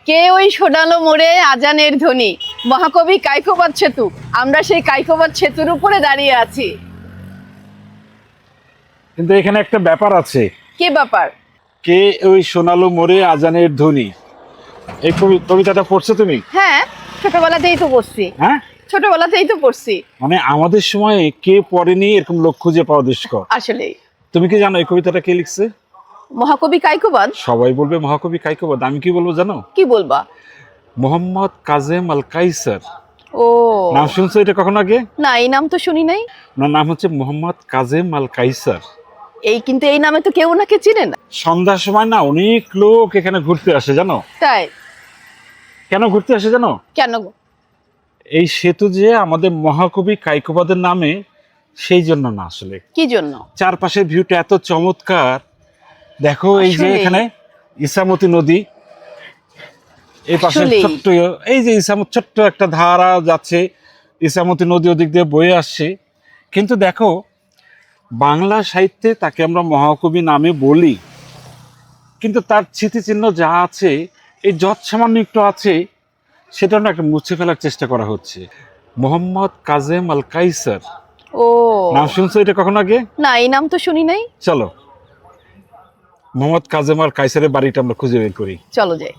কে ওই শোনালো মোড়ে আজানের ধ্বনি? মহাকবি কায়কোবাদ সেতু। আমরা সেই কায়কোবাদ সেতুর উপরে দাঁড়িয়ে আছি। কিন্তু এখানে একটা ব্যাপার আছে। কি ব্যাপার? কে ওই সোনালো মোড়ে আজানের ধ্বনি, এই কবিতাটা পড়ছো তুমি? হ্যাঁ, ছোটবেলাতেই তো পড়ছি। হ্যাঁ, ছোটবেলাতেই তো পড়ছি। মানে আমাদের সময়ে কে পড়েনি এরকম লোক খুঁজে পাওয়া দুষ্কর। আসলে তুমি কি জানো এই কবিতাটা কে লিখছে? মহাকবি কায়কোবাদ। সবাই বলবে মহাকবি কায়কোবাদ, আমি কি বলবো জানো? কি বলবা? মোহাম্মদ কাজেম আল কাইসার। ও নাম শুনছো এটা কখন আগে? না, এই নাম তো শুনি নাই। ওনার নাম হচ্ছে মোহাম্মদ কাজেম আল কাইসার। কিন্তু এই নামে তো কেউ ওনাকে চিনে না। সন্ধ্যার সময় না অনেক লোক এখানে ঘুরতে আসে, জানো? তাই? কেন ঘুরতে আসে জানো? কেন গো? এই সেতু যে আমাদের মহাকবি কায়কোবাদের নামে, সেই জন্য না, আসলে কি জন্য? চারপাশের ভিউটা এত চমৎকার। দেখো এই যে আসলেই। এখানে ইসামতি নদী, এই পাশে আসলেই। ছোট্ট এই যে ছোট্ট একটা ধারা যাচ্ছে, ইসামতি নদী ওদিক দিয়ে বয়ে আসছে। কিন্তু দেখো, বাংলা সাহিত্যে তাকে আমরা মহাকবি নামে বলি, কিন্তু তার স্মৃতিচিহ্ন যা আছে, এই যৎসামান্য একটু আছে, সেটা না একটা মুছে ফেলার চেষ্টা করা হচ্ছে। মোহাম্মদ কাজেম আল কাইসার। ও নাম শুনছো এটা কখন আগে? না, এই নাম তো শুনি নাই। চলো মোহাম্মদ কাজেম আল কাইসারের বাড়িটা আমরা খুঁজে বের করি। চলো যাই।